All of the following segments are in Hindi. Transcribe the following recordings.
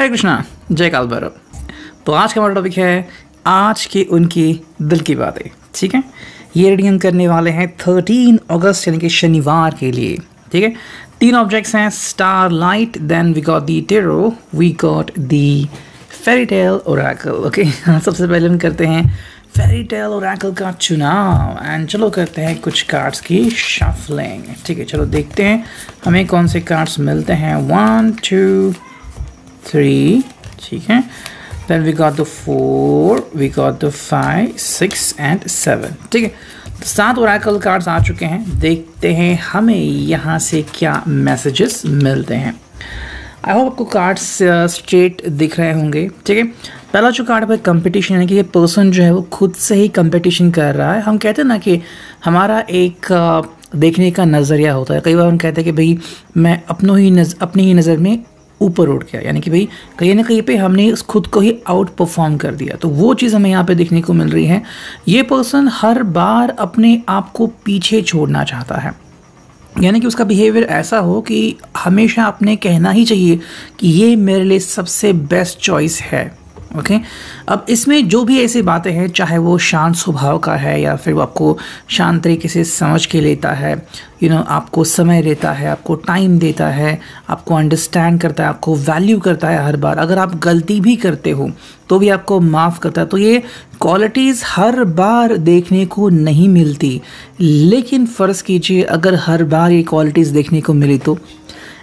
हरे कृष्णा, जय काल भैरव। तो आज का हमारा टॉपिक है आज की उनकी दिल की बातें। ठीक है, ये रीडिंग हम करने वाले हैं 13 अगस्त यानी कि शनिवार के लिए। ठीक है, 3 ऑब्जेक्ट्स हैं, star light, then we got the tarot, we got the fairy tale oracle. Okay, सबसे पहले हम करते हैं फेरी टेल ओरेकल का चुनाव एंड चलो करते हैं कुछ कार्ड्स की शफलिंग। ठीक है, चलो देखते हैं हमें कौन से कार्ड्स मिलते हैं। 1 2 3, ठीक है, then we got the 4, we got the 5 6 and 7। ठीक है, तो 7 ओरेकल कार्ड्स आ चुके हैं। देखते हैं हमें यहाँ से क्या मैसेजेस मिलते हैं। आई होप आपको कार्ड्स स्ट्रेट दिख रहे होंगे। ठीक है, पहला जो कार्ड है कंपटीशन है कि ये पर्सन जो है वो खुद से ही कंपटीशन कर रहा है। हम कहते हैं ना कि हमारा एक देखने का नज़रिया होता है। कई बार हम कहते हैं कि भाई मैं अपनी ही नज़र में ऊपर उठ गया, यानी कि भाई कहीं ना कहीं पे हमने खुद को ही आउट परफॉर्म कर दिया। तो वो चीज़ हमें यहाँ पे देखने को मिल रही है। ये पर्सन हर बार अपने आप को पीछे छोड़ना चाहता है, यानी कि उसका बिहेवियर ऐसा हो कि हमेशा अपने कहना ही चाहिए कि ये मेरे लिए सबसे बेस्ट चॉइस है। ओके, अब इसमें जो भी ऐसी बातें हैं, चाहे वो शांत स्वभाव का है या फिर वो आपको शांत तरीके से समझ के लेता है, आपको समय देता है, आपको टाइम देता है, आपको अंडरस्टैंड करता है, आपको वैल्यू करता है। हर बार अगर आप गलती भी करते हो तो भी आपको माफ़ करता है। तो ये क्वालिटीज़ हर बार देखने को नहीं मिलती, लेकिन फ़र्ज़ कीजिए अगर हर बार ये क्वालिटीज़ देखने को मिली तो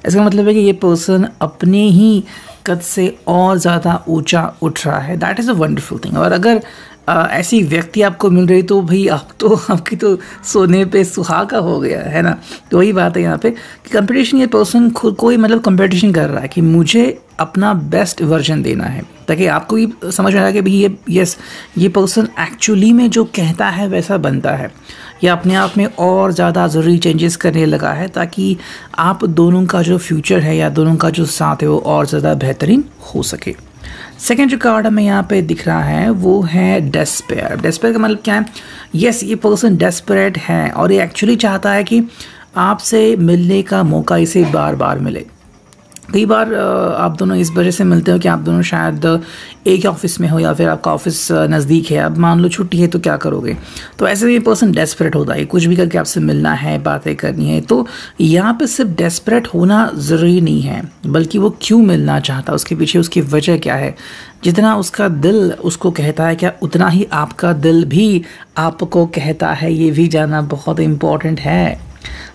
इसका मतलब है कि ये पर्सन अपने ही कद से और ज़्यादा ऊंचा उठ रहा है। That is a wonderful thing. और अगर ऐसी व्यक्ति आपको मिल रही तो भाई आपकी तो सोने पे सुहागा हो गया है ना। तो वही बात है यहाँ पे कि कंपटीशन, ये पर्सन खुद को ही मतलब कंपटीशन कर रहा है कि मुझे अपना बेस्ट वर्जन देना है, ताकि आपको भी समझ में आए कि भाई ये पर्सन एक्चुअली में जो कहता है वैसा बनता है, या अपने आप में और ज़्यादा ज़रूरी चेंजेस करने लगा है ताकि आप दोनों का जो फ्यूचर है या दोनों का जो साथ है वो और ज़्यादा बेहतरीन हो सके। सेकेंड जो कार्ड हमें यहाँ पे दिख रहा है वो है डेस्पेयर। डेस्पेयर का मतलब क्या है? यस, ये पर्सन डेस्परेट है और ये एक्चुअली चाहता है कि आपसे मिलने का मौका इसे बार बार मिले। कई बार आप दोनों इस वजह से मिलते हो कि आप दोनों शायद एक ऑफिस में हो या फिर आपका ऑफिस नज़दीक है। अब मान लो छुट्टी है तो क्या करोगे? तो ऐसे में ये पर्सन डेस्परेट होता है, कुछ भी करके आपसे मिलना है, बातें करनी है। तो यहाँ पे सिर्फ डेस्परेट होना ज़रूरी नहीं है, बल्कि वो क्यों मिलना चाहता है, उसके पीछे उसकी वजह क्या है। जितना उसका दिल उसको कहता है क्या उतना ही आपका दिल भी आपको कहता है, ये भी जानना बहुत इम्पॉर्टेंट है।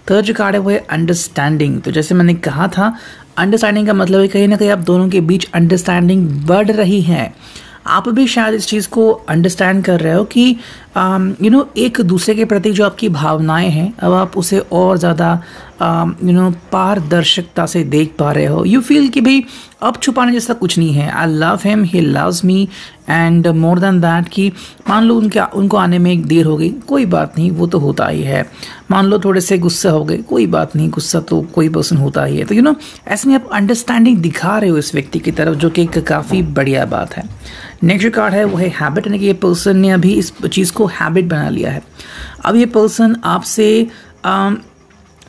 थर्ड जो कार्ड है वो है अंडरस्टैंडिंग। तो जैसे मैंने कहा था, अंडरस्टैंडिंग का मतलब है कहीं ना कहीं आप दोनों के बीच अंडरस्टैंडिंग बढ़ रही है। आप भी शायद इस चीज़ को अंडरस्टैंड कर रहे हो कि एक दूसरे के प्रति जो आपकी भावनाएं हैं अब आप उसे और ज़्यादा पारदर्शिता से देख पा रहे हो। यू फील कि भाई अब छुपाने जैसा कुछ नहीं है। I love him, he loves me and more than that कि मान लो उनको आने में एक देर हो गई, कोई बात नहीं, वो तो होता ही है। मान लो थोड़े से गुस्सा हो गए, कोई बात नहीं, गुस्सा तो कोई पर्सन होता ही है। तो ऐसे में आप अंडरस्टैंडिंग दिखा रहे हो इस व्यक्ति की तरफ, जो कि एक काफ़ी बढ़िया बात है। नेक्स्ट जो कार्ड है वो है हैबिट, यानी कि ये पर्सन ने अभी इस चीज़ को हैबिट बना लिया है। अब ये पर्सन आपसे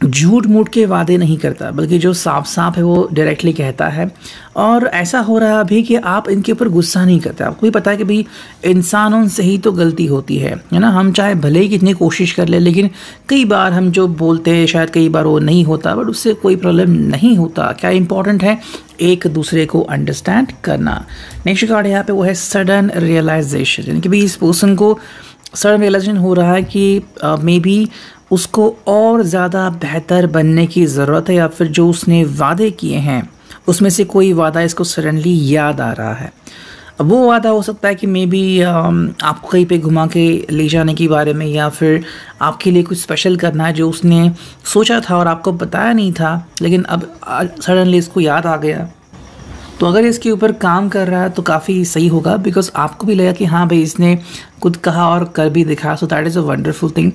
झूठ मूठ के वादे नहीं करता, बल्कि जो साफ साफ है वो डायरेक्टली कहता है। और ऐसा हो रहा है अभी कि आप इनके ऊपर गुस्सा नहीं करते। आपको भी पता है कि भाई इंसानों से ही तो गलती होती है ना। हम चाहे भले ही कितनी कोशिश कर ले, लेकिन कई बार हम जो बोलते हैं शायद कई बार वो नहीं होता, बट उससे कोई प्रॉब्लम नहीं होता। क्या इंपॉर्टेंट है? एक दूसरे को अंडरस्टैंड करना। नेक्स्ट कार्ड यहाँ पे वो है सडन रियलाइजेशन, यानी कि भाई इस पर्सन को सडन रियलाइजेशन हो रहा है कि मे बी उसको और ज़्यादा बेहतर बनने की ज़रूरत है, या फिर जो उसने वादे किए हैं उसमें से कोई वादा इसको सडनली याद आ रहा है। अब वो वादा हो सकता है कि मे बी आपको कहीं पे घुमा के ले जाने के बारे में, या फिर आपके लिए कुछ स्पेशल करना है जो उसने सोचा था और आपको बताया नहीं था, लेकिन अब सडनली इसको याद आ गया। तो अगर इसके ऊपर काम कर रहा है तो काफ़ी सही होगा, बिकॉज आपको भी लगा कि हाँ भाई इसने खुद कहा और कर भी दिखा। So that is a wonderful thing.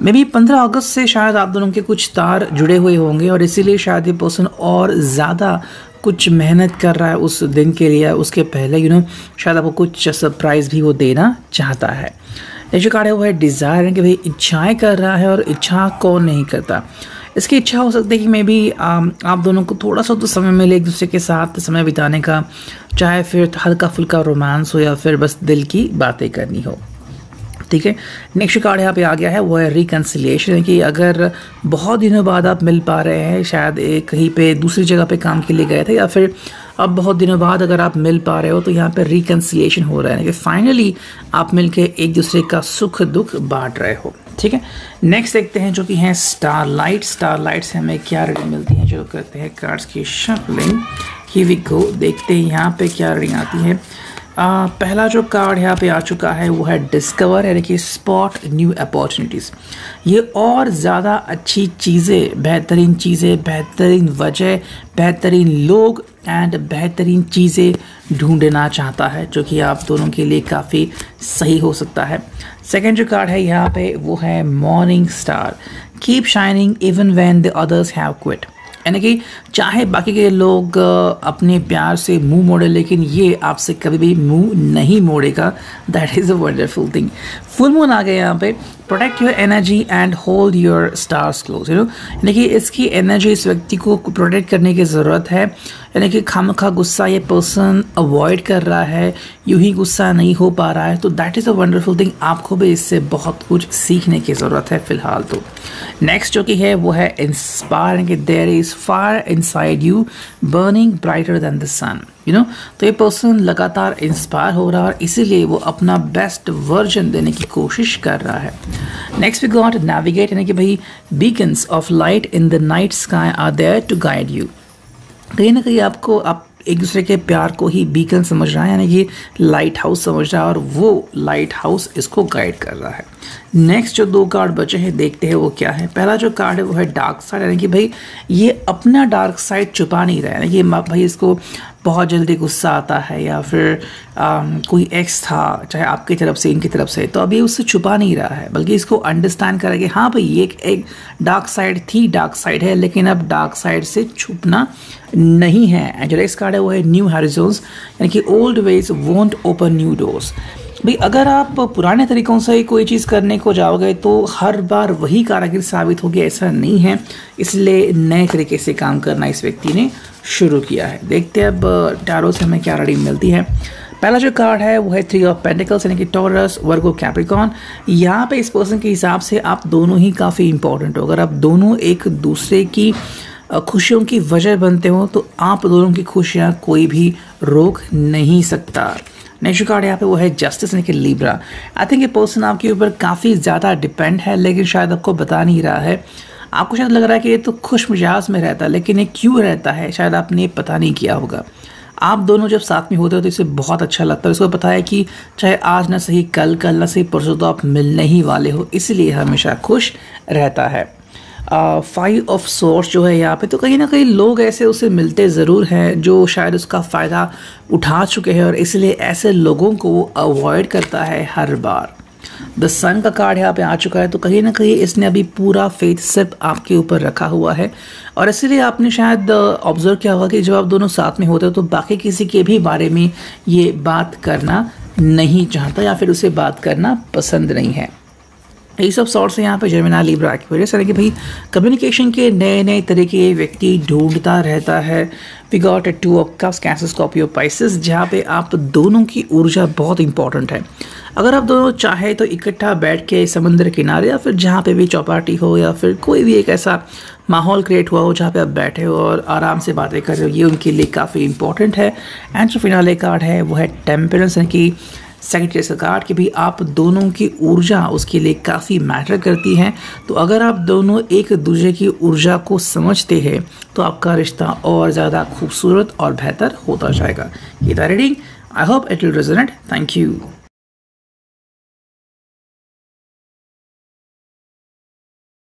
May be 15 अगस्त से शायद आप दोनों के कुछ तार जुड़े हुए होंगे और इसीलिए शायद ये पर्सन और ज़्यादा कुछ मेहनत कर रहा है उस दिन के लिए। उसके पहले शायद आपको कुछ सरप्राइज़ भी वो देना चाहता है। ये जो कार्ड है वो है डिज़ायर, कि भाई इच्छाएँ कर रहा है और इच्छा कौन नहीं करता। इसकी इच्छा हो सकती है कि मे बी आप दोनों को थोड़ा सा तो समय मिले एक दूसरे के साथ समय बिताने का, चाहे फिर हल्का फुल्का रोमांस हो या फिर बस दिल की बातें करनी हो। ठीक है, नेक्स्ट कार्ड यहाँ पे आ गया है, वो है रिकन्सिलिएशन, कि अगर बहुत दिनों बाद आप मिल पा रहे हैं, शायद कहीं पे दूसरी जगह पे काम के लिए गए थे या फिर अब बहुत दिनों बाद अगर आप मिल पा रहे हो तो यहाँ पे रिकन्सिलिएशन हो रहा है कि फाइनली आप मिलके एक दूसरे का सुख दुख बांट रहे हो। ठीक है, नेक्स्ट देखते हैं जो कि है स्टारलाइट। स्टारलाइट से हमें क्या रीडिंग मिलती है, जो करते हैं कार्ड्स की शफलिंग। हियर वी गो, देखते हैं यहाँ पे क्या रीडिंग आती है। पहला जो कार्ड यहाँ पे आ चुका है वो है डिस्कवर, यानी कि स्पॉट न्यू अपॉर्चुनिटीज़। ये और ज़्यादा अच्छी चीज़ें, बेहतरीन वजह, बेहतरीन लोग एंड बेहतरीन चीज़ें ढूंढना चाहता है, जो कि आप दोनों के लिए काफ़ी सही हो सकता है। सेकेंड जो कार्ड है यहाँ पे वो है morning star, keep shining even when the others have quit, यानी कि चाहे बाकी के लोग अपने प्यार से मुंह मोड़े लेकिन ये आपसे कभी भी मुंह नहीं मोड़ेगा। That is a wonderful thing. Full moon आ गया यहाँ पे, protect your energy and hold your stars close, you know, यानी कि इसकी एनर्जी इस व्यक्ति को प्रोटेक्ट करने की ज़रूरत है, यानी कि खामखा गुस्सा ये पर्सन अवॉइड कर रहा है, यूं ही गुस्सा नहीं हो पा रहा है, तो that is a wonderful thing. आपको भी इससे बहुत कुछ सीखने की ज़रूरत है फ़िलहाल तो। नेक्स्ट जो कि है वो है इंस्पायर, यानी कि there is fire inside you burning brighter than the sun, you know, तो ये पर्सन लगातार इंस्पायर हो रहा है और इसीलिए वो अपना बेस्ट वर्जन देने की कोशिश कर रहा है। नेक्स्ट वी गॉट नेविगेट, यानी कि भाई beacons of light in the night sky are there to guide you. कहीं ना कहीं आपको आप एक दूसरे के प्यार को ही बीकन समझ रहा है, यानी कि लाइट हाउस समझ रहा है और वो लाइट हाउस इसको गाइड कर रहा है। नेक्स्ट जो दो कार्ड बचे हैं देखते हैं वो क्या है। पहला जो कार्ड है वो है डार्क साइड, यानी कि भाई ये अपना डार्क साइड छुपा नहीं रहा है, यानी कि भाई इसको बहुत जल्दी गुस्सा आता है या फिर कोई एक्स था चाहे आपकी तरफ से इनकी तरफ से, तो अभी उससे छुपा नहीं रहा है, बल्कि इसको अंडरस्टैंड करें कि हाँ भाई ये एक डार्क साइड थी, डार्क साइड है, लेकिन अब डार्क साइड से छुपना नहीं है। एंड जो नेक्स्ट कार्ड है वो है न्यू हॉरिज़ॉन्स, यानी कि old veg won't open new doors. भाई अगर आप पुराने तरीक़ों से कोई चीज़ करने को जाओगे तो हर बार वही कारागिर साबित होगी, ऐसा नहीं है, इसलिए नए तरीके से काम करना इस व्यक्ति ने शुरू किया है। देखते हैं अब टैरो से हमें क्या रीडिंग मिलती है। पहला जो कार्ड है वो है थ्री ऑफ पेंटिकल्स, यानी कि टॉरस, वर्गो, कैप्रिकॉन। यहाँ पे इस पर्सन के हिसाब से आप दोनों ही काफ़ी इंपॉर्टेंट हो। अगर आप दोनों एक दूसरे की खुशियों की वजह बनते हो तो आप दोनों की खुशियाँ कोई भी रोक नहीं सकता। नेक्स्ट कार्ड यहाँ पे वो है जस्टिस, यानी कि लिब्रा। आई थिंक ये पर्सन आपके ऊपर काफ़ी ज़्यादा डिपेंड है, लेकिन शायद आपको बता नहीं रहा है। आपको शायद लग रहा है कि ये तो खुश मिजाज में रहता है, लेकिन ये क्यों रहता है शायद आपने पता नहीं किया होगा। आप दोनों जब साथ में होते हो तो इसे बहुत अच्छा लगता है। इसको पता है कि चाहे आज ना सही कल ना सही परसों तो आप मिलने ही वाले हो, इसलिए हमेशा खुश रहता है। 5 ऑफ सोर्स जो है यहाँ पे, तो कहीं ना कहीं लोग ऐसे उसे मिलते ज़रूर हैं जो शायद उसका फ़ायदा उठा चुके हैं और इसलिए ऐसे लोगों को वो अवॉइड करता है हर बार। द सन का कार्ड यहाँ पे आ चुका है, तो कहीं ना कहीं इसने अभी पूरा फेथ सिर्फ आपके ऊपर रखा हुआ है और इसीलिए आपने शायद ऑब्जर्व किया होगा कि जब आप दोनों साथ में होते हो तो बाकी किसी के भी बारे में ये बात करना नहीं चाहता या फिर उसे बात करना पसंद नहीं है। ये सब सॉर्ट से यहाँ पे जेमिनी, लिब्रा, एक्वेरियस, यानी कि भाई कम्युनिकेशन के नए नए तरीके व्यक्ति ढूंढता रहता है। We got 2 of cups, cancer, Scorpio, Pisces, जहाँ पे आप दोनों की ऊर्जा बहुत इंपॉर्टेंट है। अगर आप दोनों चाहे तो इकट्ठा बैठ के समंदर किनारे या फिर जहाँ पे भी चौपाटी हो या फिर कोई भी एक ऐसा माहौल क्रिएट हुआ हो जहाँ पे आप बैठे हो और आराम से बातें कर रहे हो, ये उनके लिए काफ़ी इंपॉर्टेंट है। एंड जो फिनाले कार्ड है वो है टेम्परेंस, यानी कि सेक्रेटरीज का कार्ड, कि भी आप दोनों की ऊर्जा उसके लिए काफ़ी मैटर करती है। तो अगर आप दोनों एक दूसरे की ऊर्जा को समझते हैं तो आपका रिश्ता और ज़्यादा खूबसूरत और बेहतर होता जाएगा। ये था reading. I hope it will resonate. Thank you.